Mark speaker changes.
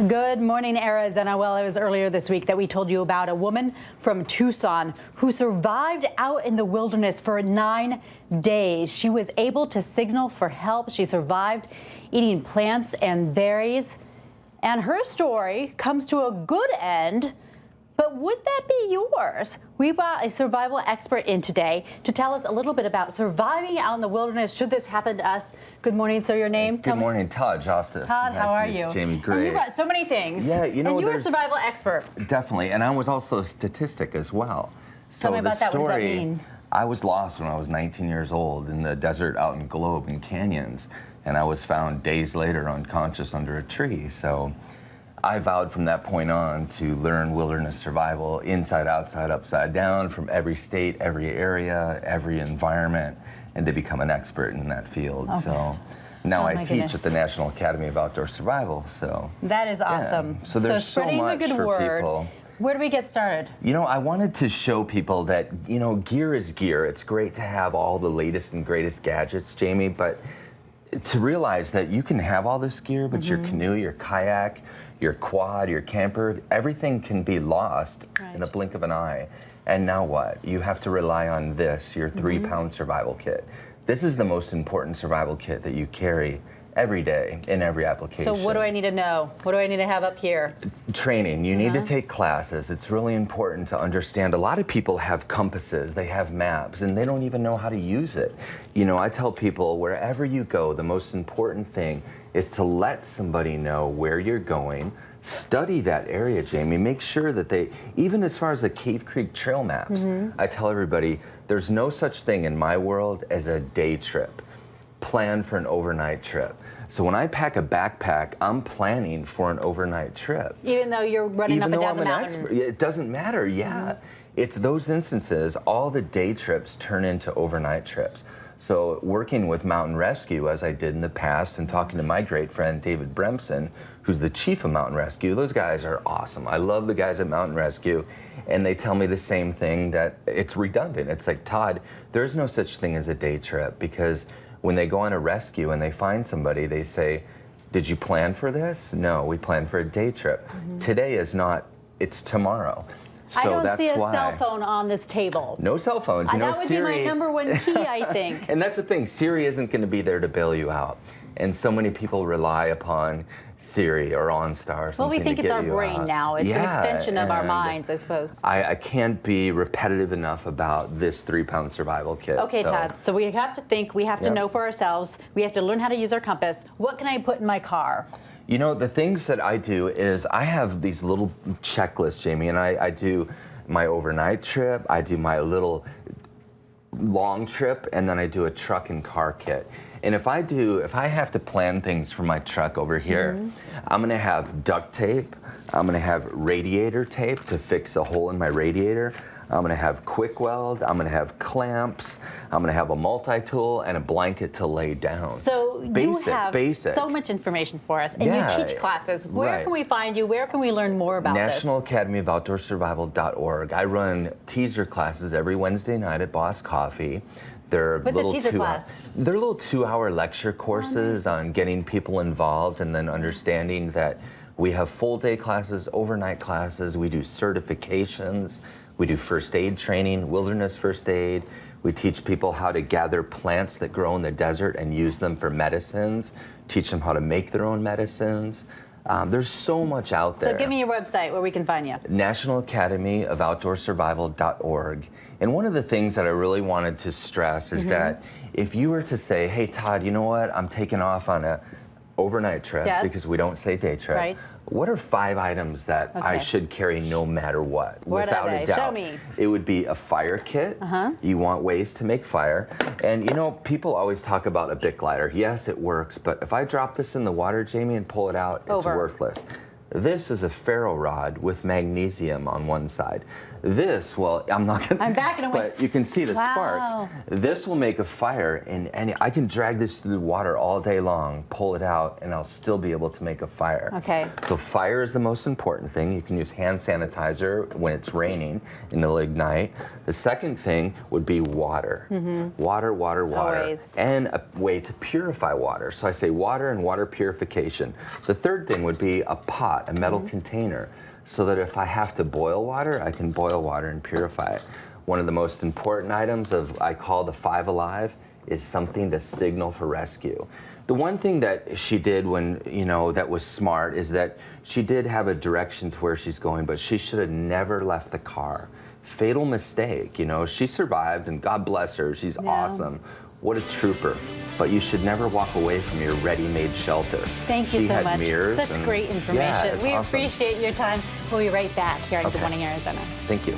Speaker 1: Good morning, Arizona. Well, it was earlier this week that we told you about a woman from Tucson who survived out in the wilderness for 9 days. She was able to signal for help. She survived eating plants and berries. And her story comes to a good end. But would that be yours? We brought a survival expert in today to tell us a little bit about surviving out in the wilderness should this happen to us. Good morning, sir. Your name?
Speaker 2: Good morning, Todd Justice.
Speaker 1: Todd, how are
Speaker 2: Nice to meet
Speaker 1: you?
Speaker 2: Jamie, great.
Speaker 1: And you got so many things.
Speaker 2: Yeah, you know,
Speaker 1: and you're a survival expert.
Speaker 2: Definitely, and I was also a statistic as well.
Speaker 1: Tell me about that. What does that mean?
Speaker 2: I was lost when I was 19 years old in the desert out in Globe in canyons, and I was found days later unconscious under a tree. So I vowed from that point on to learn wilderness survival inside, outside, upside down, from every state, every area, every environment, and to become an expert in that field.
Speaker 1: Okay.
Speaker 2: So now I teach
Speaker 1: goodness.
Speaker 2: at the National Academy of Outdoor Survival. So
Speaker 1: that is awesome.
Speaker 2: Yeah. So there's so
Speaker 1: spreading
Speaker 2: much
Speaker 1: the good
Speaker 2: for
Speaker 1: word.
Speaker 2: people.
Speaker 1: Where do we get started?
Speaker 2: You know, I wanted to show people that, you know, gear is gear. It's great to have all the latest and greatest gadgets, Jamie, but to realize that you can have all this gear, but your canoe, your kayak, your quad, your camper, everything can be lost in a blink of an eye. And now what? You have to rely on this, your 3-pound survival kit. This is the most important survival kit that you carry every day in every application.
Speaker 1: So what do I need to know? What do I need to have up here?
Speaker 2: Training. You need to take classes. It's really important to understand. A lot of people have compasses, they have maps, and they don't even know how to use it. You know, I tell people wherever you go, the most important thing is to let somebody know where you're going. Study that area, Jamie. Make sure that they, even as far as the Cave Creek trail maps, I tell everybody, there's no such thing in my world as a day trip. Plan for an overnight trip. So when I pack a backpack, I'm planning for an overnight trip.
Speaker 1: Even though you're running up and down the mountain.
Speaker 2: Expert, it doesn't matter, It's those instances, all the day trips turn into overnight trips. So working with Mountain Rescue, as I did in the past, and talking to my great friend David Bremson, who's the chief of Mountain Rescue, those guys are awesome. I love the guys at Mountain Rescue, and they tell me the same thing, that it's redundant. It's like, Todd, there's no such thing as a day trip, because when they go on a rescue and they find somebody, they say, did you plan for this? No, we planned for a day trip. Today is not, it's tomorrow. So
Speaker 1: I don't
Speaker 2: that's
Speaker 1: see a
Speaker 2: why.
Speaker 1: cell phone on this table.
Speaker 2: No cell phones, no
Speaker 1: that would
Speaker 2: Siri.
Speaker 1: be my #1 key, I think.
Speaker 2: And that's the thing, Siri isn't going to be there to bail you out. And so many people rely upon Siri or OnStar or something.
Speaker 1: Well, we think
Speaker 2: to
Speaker 1: it's
Speaker 2: get
Speaker 1: our
Speaker 2: you
Speaker 1: brain
Speaker 2: out.
Speaker 1: now. It's an extension of our
Speaker 2: and
Speaker 1: minds, I suppose.
Speaker 2: I can't be repetitive enough about this 3-pound survival kit.
Speaker 1: Okay, Todd, so we have to think, we have to know for ourselves, we have to learn how to use our compass. What can I put in my car?
Speaker 2: You know, the things that I do is I have these little checklists, Jamie, and I do my overnight trip, I do my little long trip, and then I do a truck and car kit. And if I have to plan things for my truck over here, I'm gonna have duct tape, I'm gonna have radiator tape to fix a hole in my radiator, I'm gonna have quick weld, I'm gonna have clamps, I'm gonna have a multi-tool and a blanket to lay down.
Speaker 1: So you have so much information for us, and you teach classes. Where can we find you? Where can we learn more about
Speaker 2: National Academy of Outdoor Survival.org. I run teaser classes every Wednesday night at Boss Coffee. They're
Speaker 1: What's a teaser class?
Speaker 2: They're little 2-hour lecture courses on getting people involved and then understanding that we have full day classes, overnight classes, we do certifications, we do first aid training, wilderness first aid. We teach people how to gather plants that grow in the desert and use them for medicines, teach them how to make their own medicines. There's so much out there.
Speaker 1: So give me your website where we can find you.
Speaker 2: National Academy of Outdoor Survival.org. And one of the things that I really wanted to stress is that if you were to say, hey, Todd, you know what? I'm taking off on a overnight trip because we don't say day trip.
Speaker 1: Right.
Speaker 2: What are 5 items that I should carry no matter what? Without a doubt.
Speaker 1: Show me.
Speaker 2: It would be a fire kit. You want ways to make fire. And you know, people always talk about a Bic lighter. Yes, it works, but if I drop this in the water, Jamie, and pull it out, it's worthless. This is a ferro rod with magnesium on one side. This, well, I'm not gonna.
Speaker 1: I'm backing away.
Speaker 2: But you can see the sparks. This will make a fire, and I can drag this through the water all day long, pull it out, and I'll still be able to make a fire.
Speaker 1: Okay.
Speaker 2: So fire is the most important thing. You can use hand sanitizer when it's raining, and it'll ignite. The second thing would be water. Water, water, water.
Speaker 1: Always.
Speaker 2: And a way to purify water. So I say water and water purification. The third thing would be a pot. pot, a metal container, so that if I have to boil water, I can boil water and purify it. One of the most important items of, I call the 5 Alive, is something to signal for rescue. The one thing that she did when, that was smart is that she did have a direction to where she's going, but she should have never left the car. Fatal mistake, she survived and God bless her, she's awesome. What a trooper. But you should never walk away from your ready-made shelter.
Speaker 1: Thank you
Speaker 2: She
Speaker 1: so
Speaker 2: had
Speaker 1: much.
Speaker 2: mirrors
Speaker 1: Such
Speaker 2: and-
Speaker 1: great information.
Speaker 2: Yeah, it's
Speaker 1: we
Speaker 2: awesome.
Speaker 1: appreciate your time. We'll be right back here on Good
Speaker 2: Okay.
Speaker 1: Morning Arizona.
Speaker 2: Thank you.